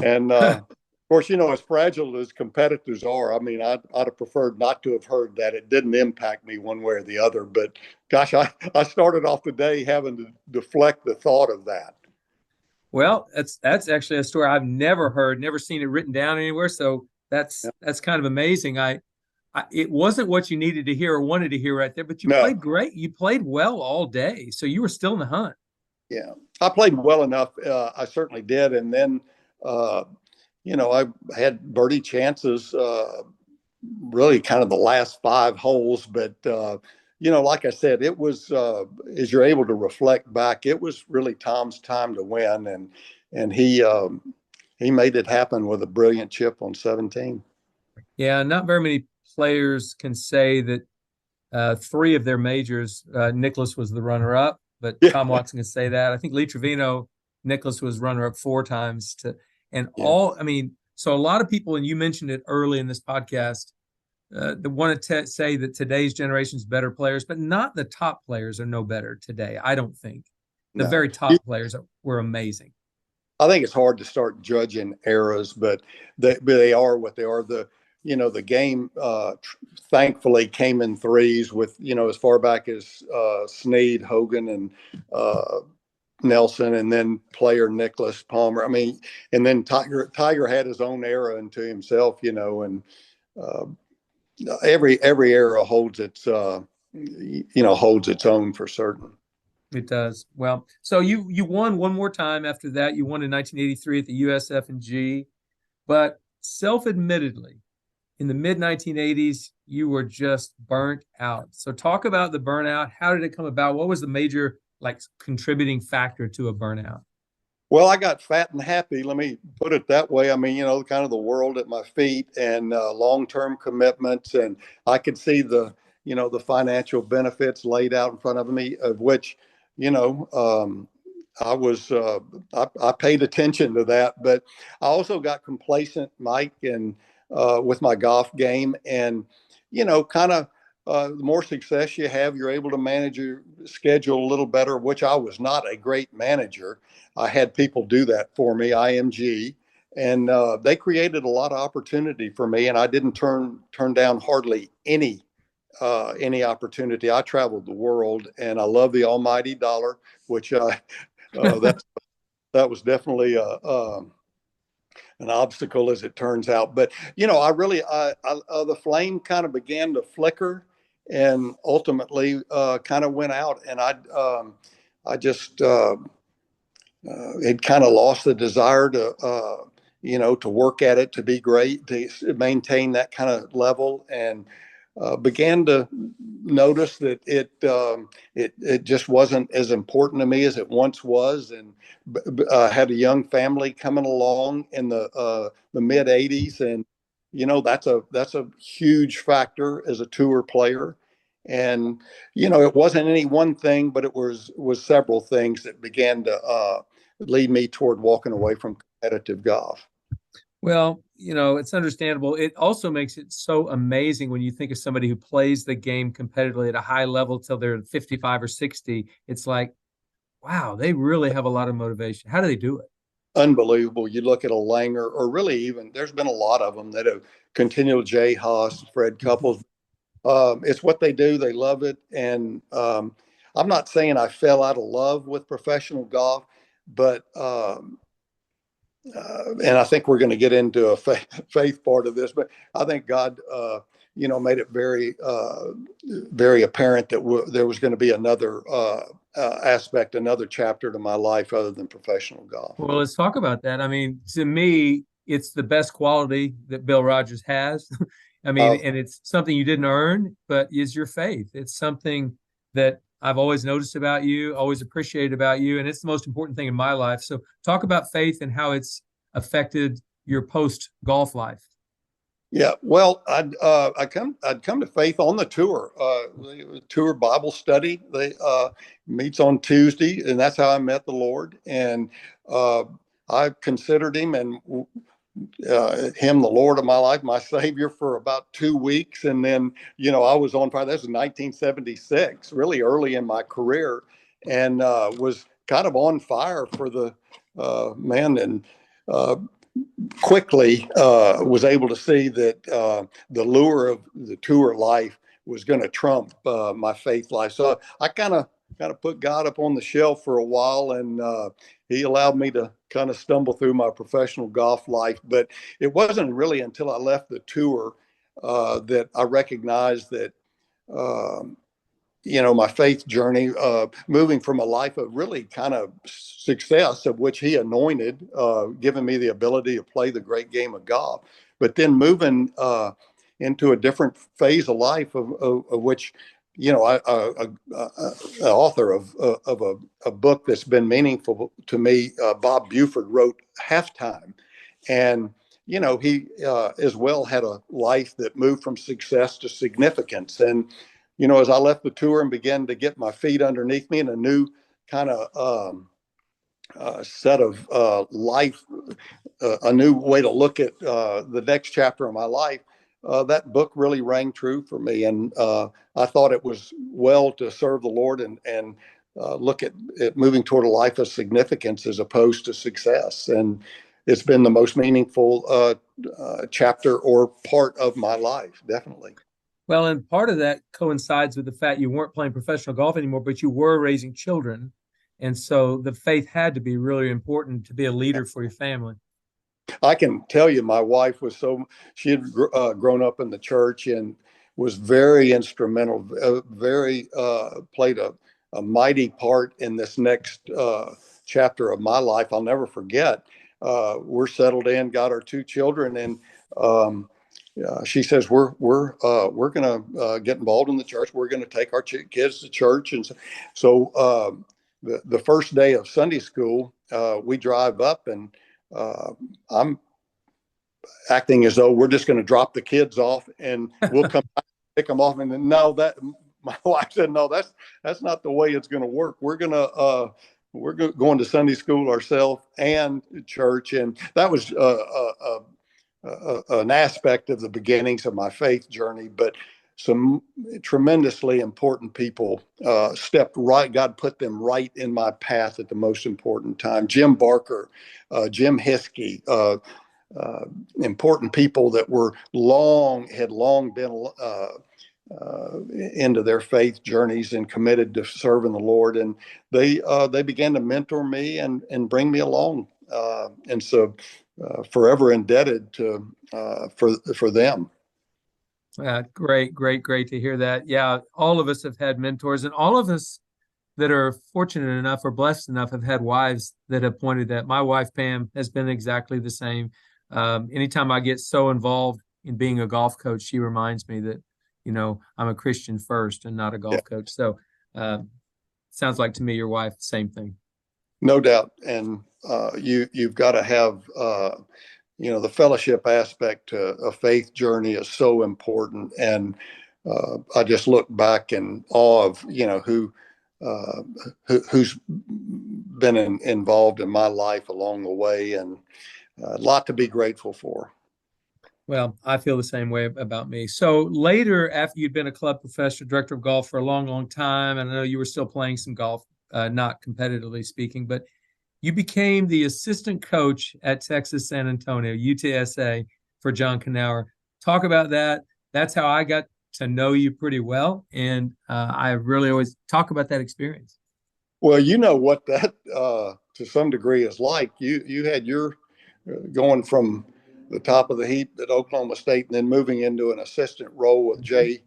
And of course, as fragile as competitors are, I mean, I'd have preferred not to have heard that. It didn't impact me one way or the other. But gosh, I started off the day having to deflect the thought of that. Well, that's actually a story I've never heard, never seen it written down anywhere. So that's kind of amazing. It wasn't what you needed to hear or wanted to hear right there, but you played great. You played well all day, so you were still in the hunt. Yeah, I played well enough. I certainly did, and then I had birdie chances. Really, kind of the last 5 holes, but like I said, it was, as you're able to reflect back, it was really Tom's time to win. And he made it happen with a brilliant chip on 17. Yeah, not very many players can say that three of their majors, Nicklaus was the runner-up, but Yeah. Tom Watson can say that. I think Lee Trevino, Nicklaus was runner-up 4 times and Yeah. so a lot of people, and you mentioned it early in this podcast, that want to say that today's generation's better players, but not the top players are no better today. I don't think the No. very top players were amazing. I think it's hard to start judging eras, but they are what they are. The game thankfully came in threes with, as far back as Snead, Hogan, and Nelson, and then player Nicholas Palmer. I mean, and then Tiger had his own era into himself, and uh, every era holds its holds its own for certain. It does. Well, so you won one more time after that. You won in 1983 at the USF&G, but self-admittedly, in the mid-1980s, you were just burnt out. So talk about the burnout. How did it come about? What was the major contributing factor to a burnout? Well, I got fat and happy. Let me put it that way. I mean, kind of the world at my feet and long-term commitments, and I could see the financial benefits laid out in front of me, of which, I was I paid attention to that, but I also got complacent, Mike, and with my golf game, and kind of the more success you have, you're able to manage your schedule a little better, which I was not a great manager. I had people do that for me, IMG, and they created a lot of opportunity for me, and I didn't turn down hardly any opportunity. I traveled the world, and I love the almighty dollar, which that was definitely an obstacle, as it turns out. But I really, the flame kind of began to flicker, and ultimately kind of went out, and I just had kind of lost the desire to work at it, to be great, to maintain that kind of level, and began to notice that it just wasn't as important to me as it once was, and had a young family coming along in the mid '80s, and that's a huge factor as a tour player. And it wasn't any one thing, but it was several things that began to lead me toward walking away from competitive golf. Well, it's understandable. It also makes it so amazing when you think of somebody who plays the game competitively at a high level till they're 55 or 60. It's like, wow, they really have a lot of motivation. How do they do it? Unbelievable. You look at a Langer, or really even, there's been a lot of them that have continued, Jay Haas, Fred Couples. It's what they do. They love it. And I'm not saying I fell out of love with professional golf, but and I think we're going to get into a faith part of this, but I think God, made it very, very apparent that there was going to be another aspect, another chapter to my life other than professional golf. Well, let's talk about that. I mean, to me, it's the best quality that Bill Rogers has. I mean, and it's something you didn't earn, but is your faith. It's something that I've always noticed about you, always appreciated about you, and it's the most important thing in my life. So talk about faith and how it's affected your post golf life. Yeah, well, I'd come to faith on the tour. Tour Bible study. They meets on Tuesday, and that's how I met the Lord. And I considered him and him the Lord of my life, my Savior, for about 2 weeks, and then I was on fire. This was 1976, really early in my career, and was kind of on fire for the man, and quickly was able to see that the lure of the tour life was going to trump my faith life. So I kind of put God up on the shelf for a while, and he allowed me to kind of stumble through my professional golf life. But it wasn't really until I left the tour that I recognized that my faith journey, moving from a life of really kind of success, of which he anointed, giving me the ability to play the great game of golf, but then moving into a different phase of life, of which author of a book that's been meaningful to me, Bob Buford, wrote Halftime. And, he as well had a life that moved from success to significance. And, as I left the tour and began to get my feet underneath me in a new kind of set of life, a new way to look at the next chapter of my life, that book really rang true for me. And I thought it was well to serve the Lord and look at moving toward a life of significance as opposed to success. And it's been the most meaningful chapter or part of my life, definitely. Well, and part of that coincides with the fact you weren't playing professional golf anymore, but you were raising children. And so the faith had to be really important to be a leader for your family. I can tell you, my wife she had grown up in the church and was very instrumental, played a mighty part in this next chapter of my life. I'll never forget. We're settled in, got our 2 children, and she says, we're going to get involved in the church. We're going to take our kids to church. And so the first day of Sunday school, we drive up, and I'm acting as though we're just going to drop the kids off and we'll come back and pick them off. And then, my wife said, no, that's not the way it's going to work. We're going to Sunday school ourselves and church. And that was an aspect of the beginnings of my faith journey, but some tremendously important people stepped right. God put them right in my path at the most important time. Jim Barker, Jim Hiskey, important people that had long been into their faith journeys and committed to serving the Lord. And they began to mentor me and bring me along. And so forever indebted to for them. Great to hear that. Yeah, all of us have had mentors, and all of us that are fortunate enough or blessed enough have had wives that have pointed that. My wife, Pam, has been exactly the same. Anytime I get so involved in being a golf coach, she reminds me that, I'm a Christian first and not a golf coach. So sounds like to me, your wife, same thing. No doubt. And you've got to have, the fellowship aspect to a faith journey is so important. And I just look back in awe of, who's been involved in my life along the way, and a lot to be grateful for. Well, I feel the same way about me. So later, after you'd been a club professor, director of golf for a long, long time, and I know you were still playing some golf, not competitively speaking, but you became the assistant coach at Texas San Antonio, UTSA, for John Canower. Talk about that. That's how I got to know you pretty well. And I really always talk about that experience. Well, you know what that to some degree is like. You had your going from the top of the heap at Oklahoma State and then moving into an assistant role with Jay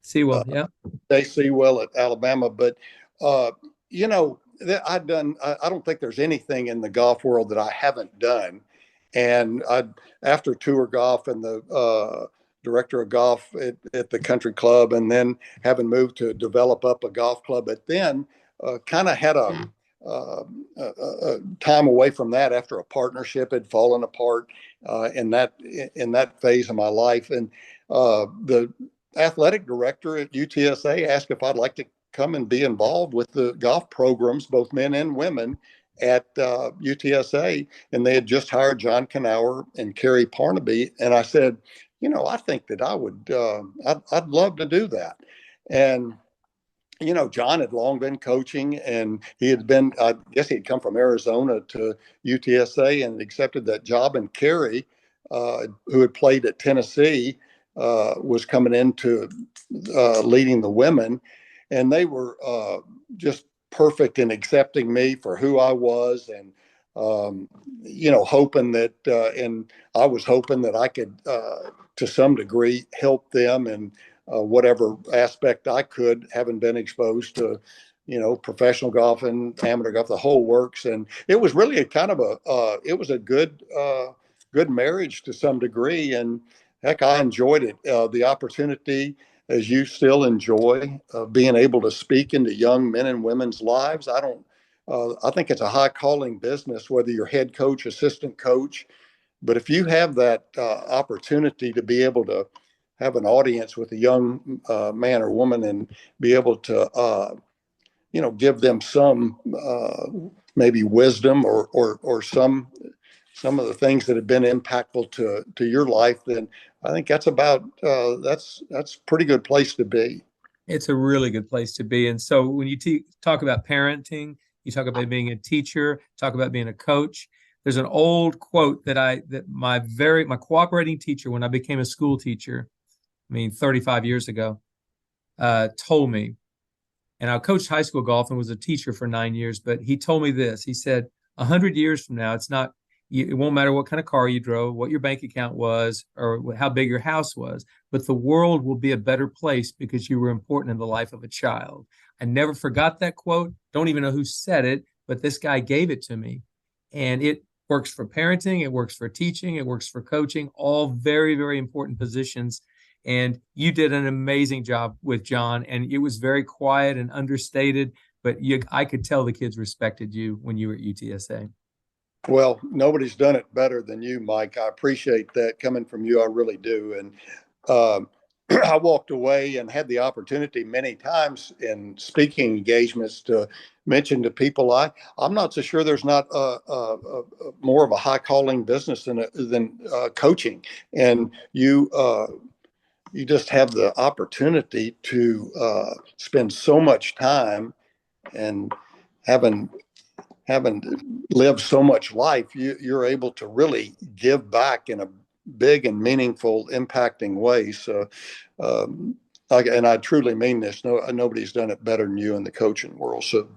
Sewell, Jay Sewell at Alabama. But I don't think there's anything in the golf world that I haven't done. And after tour golf and the director of golf at the country club, and then having moved to develop up a golf club, but then kind of had a time away from that after a partnership had fallen apart in that phase of my life. And the athletic director at UTSA asked if I'd like to come and be involved with the golf programs, both men and women, at UTSA. And they had just hired John Canower and Kerry Parnaby. And I said, I think that I would, I'd love to do that. And John had long been coaching, and he had been, I guess he'd come from Arizona to UTSA and accepted that job. And Kerry, who had played at Tennessee, was coming into leading the women. And they were just perfect in accepting me for who I was, and hoping that, and I was hoping that I could, to some degree, help them in whatever aspect I could, having been exposed to, professional golf and amateur golf, the whole works. And it was really it was a good marriage to some degree. And heck, I enjoyed it. The opportunity as you still enjoy being able to speak into young men and women's lives. I think it's a high calling business, whether you're head coach, assistant coach. But if you have that opportunity to be able to have an audience with a young man or woman and be able to, give them some maybe wisdom or some of the things that have been impactful to your life, then I think that's a pretty good place to be. It's a really good place to be. And so when you talk about parenting, you talk about being a teacher, talk about being a coach. There's an old quote that my cooperating teacher, when I became a school teacher, 35 years ago, told me. And I coached high school golf and was a teacher for 9 years. But he told me this. He said, 100 years from now, it won't matter what kind of car you drove, what your bank account was, or how big your house was, but the world will be a better place because you were important in the life of a child. I never forgot that quote. Don't even know who said it, but this guy gave it to me. And it works for parenting, it works for teaching, it works for coaching, all very, very important positions. And you did an amazing job with John, and it was very quiet and understated, but I could tell the kids respected you when you were at UTSA. Well, nobody's done it better than you, Mike. I appreciate that coming from you. I really do. And I walked away and had the opportunity many times in speaking engagements to mention to people, I'm not so sure there's not more of a high calling business than coaching. And you just have the opportunity to spend so much time and having lived so much life, you're able to really give back in a big and meaningful, impacting way. So, and I truly mean this. Nobody's done it better than you in the coaching world. So,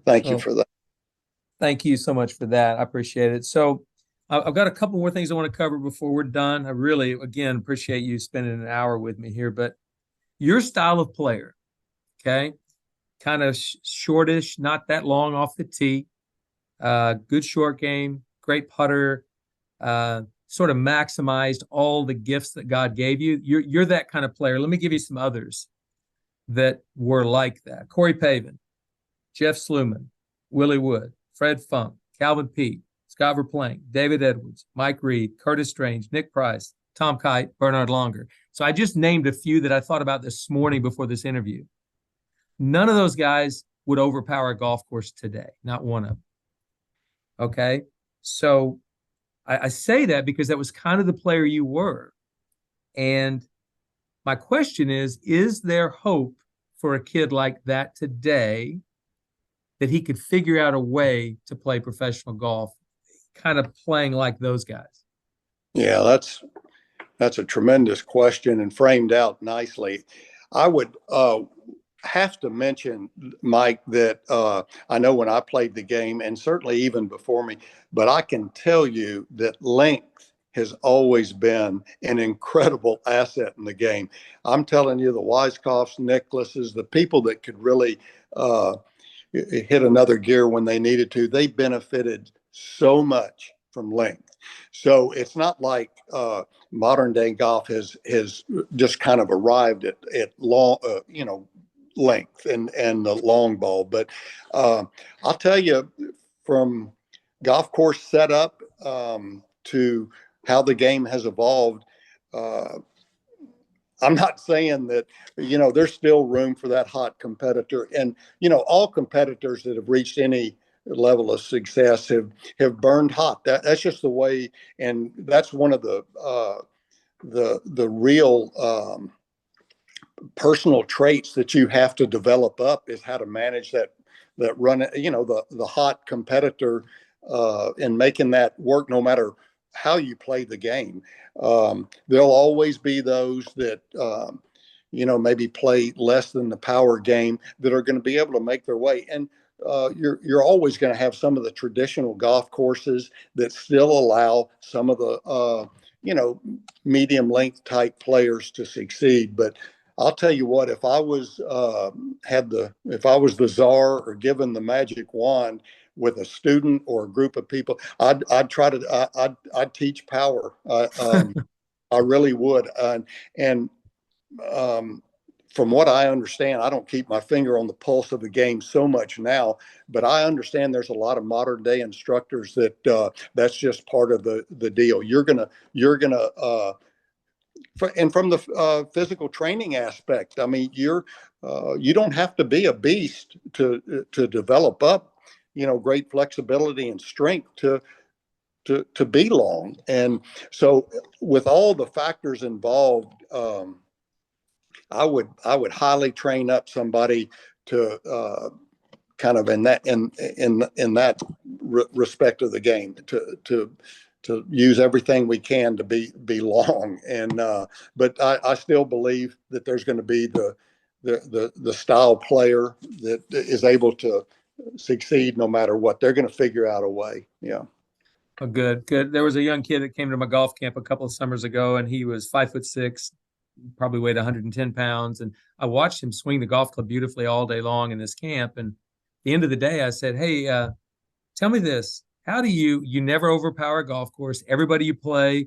thank you for that. Thank you so much for that. I appreciate it. So, I've got a couple more things I want to cover before we're done. I really, again, appreciate you spending an hour with me here. But your style of player, okay, kind of shortish, not that long off the tee. Good short game, great putter, sort of maximized all the gifts that God gave you. You're that kind of player. Let me give you some others that were like that. Corey Pavin, Jeff Sluman, Willie Wood, Fred Funk, Calvin Peete, Scott Verplank, David Edwards, Mike Reed, Curtis Strange, Nick Price, Tom Kite, Bernard Longer. So I just named a few that I thought about this morning before this interview. None of those guys would overpower a golf course today, not one of them. Okay. So I say that because that was kind of the player you were. And my question is there hope for a kid like that today that he could figure out a way to play professional golf, kind of playing like those guys? Yeah, that's a tremendous question and framed out nicely. I would have to mention, Mike, that I know when I played the game, and certainly even before me, but I can tell you that length has always been an incredible asset in the game. I'm telling you, the Weiskopfs, Nicklaus's, the people that could really hit another gear when they needed to, they benefited so much from length. So it's not like modern day golf has just kind of arrived at long, length and the long ball. But I'll tell you, from golf course setup to how the game has evolved, I'm not saying that, there's still room for that hot competitor. And, all competitors that have reached any level of success have burned hot. That's just the way. And that's one of the real personal traits that you have to develop up, is how to manage that run, the hot competitor, and making that work no matter how you play the game. There'll always be those that, maybe play less than the power game, that are going to be able to make their way. And you're always going to have some of the traditional golf courses that still allow some of the, medium length type players to succeed. But I'll tell you what, if I was the czar or given the magic wand with a student or a group of people, I'd teach power. I really would. And from what I understand, I don't keep my finger on the pulse of the game so much now, but I understand there's a lot of modern day instructors that that's just part of the deal. And from the physical training aspect, I mean, you don't have to be a beast to develop up, great flexibility and strength to be long. And so, with all the factors involved, I would highly train up somebody to kind of in that respect of the game to use everything we can to be long. And but I still believe that there's going to be the style player that is able to succeed no matter what. They're going to figure out a way. Yeah. Oh, good, good. There was a young kid that came to my golf camp a couple of summers ago, and he was 5'6", probably weighed 110 pounds. And I watched him swing the golf club beautifully all day long in this camp. And at the end of the day, I said, "Hey, tell me this. How do you never overpower a golf course? Everybody you play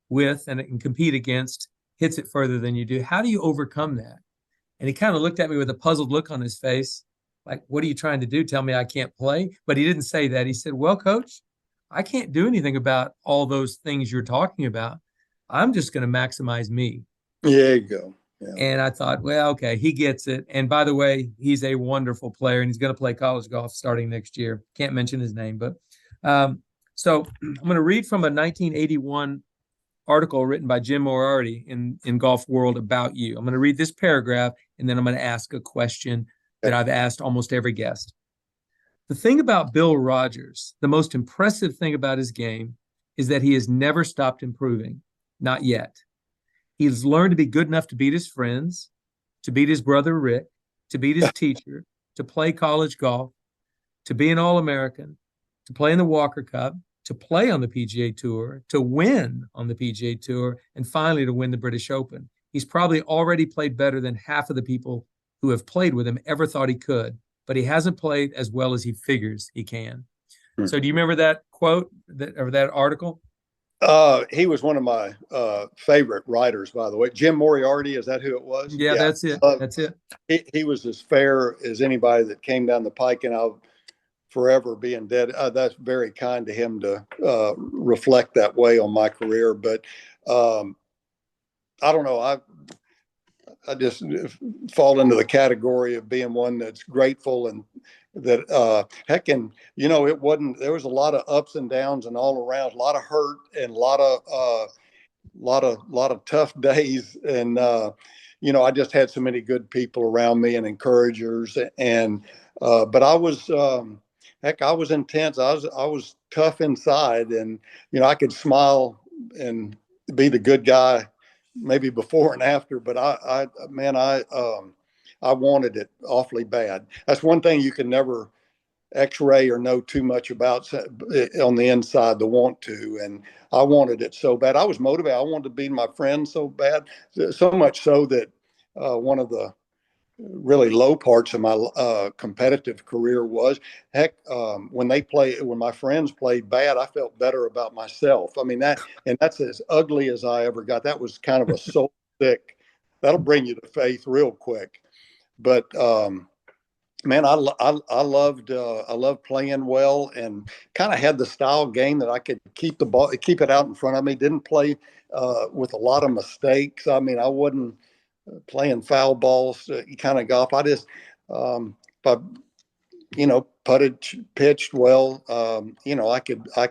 with and compete against hits it further than you do. How do you overcome that?" And he kind of looked at me with a puzzled look on his face, like, "What are you trying to do? Tell me I can't play?" But he didn't say that. He said, "Well, coach, I can't do anything about all those things you're talking about. I'm just going to maximize me." There you go. Yeah. And I thought, well, okay, he gets it. And by the way, he's a wonderful player, and he's going to play college golf starting next year. Can't mention his name, but so I'm going to read from a 1981 article written by Jim Moriarty in Golf World about you. I'm going to read this paragraph, and then I'm going to ask a question that I've asked almost every guest. The thing about Bill Rogers, the most impressive thing about his game, is that he has never stopped improving. Not yet. He's learned to be good enough to beat his friends, to beat his brother Rick, to beat his teacher, to play college golf, to be an All-American, to play in the Walker Cup, to play on the PGA Tour, to win on the PGA Tour, and finally to win the British Open. He's probably already played better than half of the people who have played with him ever thought he could, but he hasn't played as well as he figures he can. So do you remember that quote or that article? He was one of my favorite writers, by the way. Jim Moriarty, is that who it was? Yeah, that's it. That's it. He was as fair as anybody that came down the pike, and I'll forever be indebted. That's very kind to him to reflect that way on my career. But I don't know. I just fall into the category of being one that's grateful and that heck, and it wasn't, there was a lot of ups and downs and all around, a lot of hurt and a lot of tough days. And I just had so many good people around me and encouragers. And but I was I was intense. I was tough inside, and I could smile and be the good guy maybe before and after, but I wanted it awfully bad. That's one thing you can never x-ray or know too much about on the inside, the want to. And I wanted it so bad. I was motivated. I wanted to be my friend so bad, so much so that one of the really low parts of my competitive career was when my friends played bad, I felt better about myself. I mean, that's as ugly as I ever got. That was kind of a soul sick. That'll bring you to faith real quick. But man, I loved playing well, and kind of had the style game that I could keep it out in front of me. Didn't play with a lot of mistakes. I mean, I wasn't playing foul balls kind of golf. I just, putted, pitched well. I could, I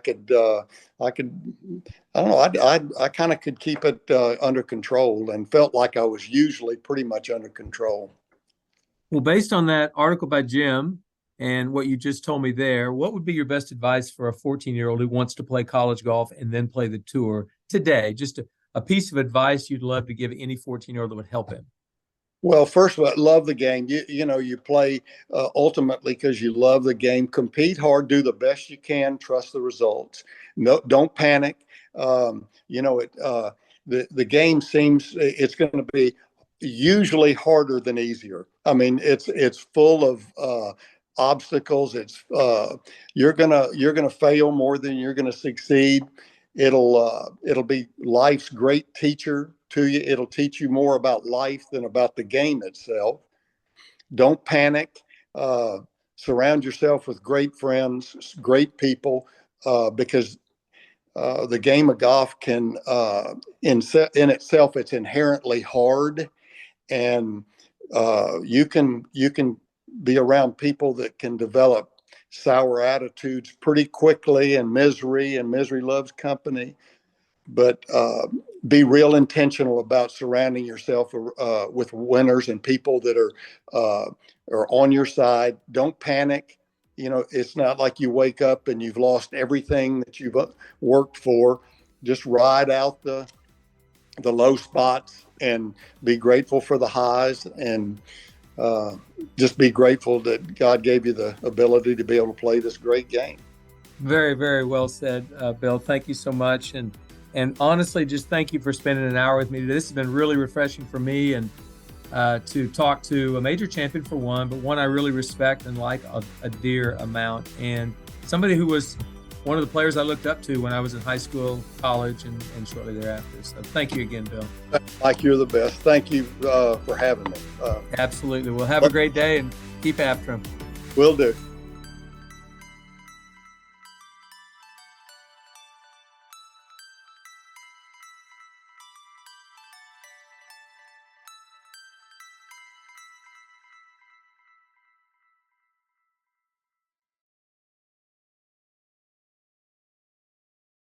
don't know. I kind of could keep it under control, and felt like I was usually pretty much under control. Well, based on that article by Jim and what you just told me there, what would be your best advice for a 14-year-old who wants to play college golf and then play the tour today? Just a piece of advice you'd love to give any 14-year-old that would help him. Well, first of all, love the game. You play ultimately because you love the game. Compete hard, do the best you can, trust the results. No, don't panic. The game seems it's going to be usually harder than easier. I mean, it's full of obstacles. It's you're gonna fail more than you're gonna succeed. It'll be life's great teacher. to you. It'll teach you more about life than about the game itself. Don't panic. Surround yourself with great friends, great people, because the game of golf can, in itself, it's inherently hard, and you can be around people that can develop sour attitudes pretty quickly, and misery loves company. But be real intentional about surrounding yourself with winners and people that are on your side. Don't panic. It's not like you wake up and you've lost everything that you've worked for. Just ride out the low spots and be grateful for the highs, and just be grateful that God gave you the ability to be able to play this great game. Very, very well said, Bill. Thank you so much. And honestly, just thank you for spending an hour with me today. This has been really refreshing for me, and to talk to a major champion for one, but one I really respect and like a dear amount, and somebody who was one of the players I looked up to when I was in high school, college, and shortly thereafter. So thank you again, Bill. Mike, you're the best. Thank you for having me. Absolutely. Well, have a great day and keep after him. Will do.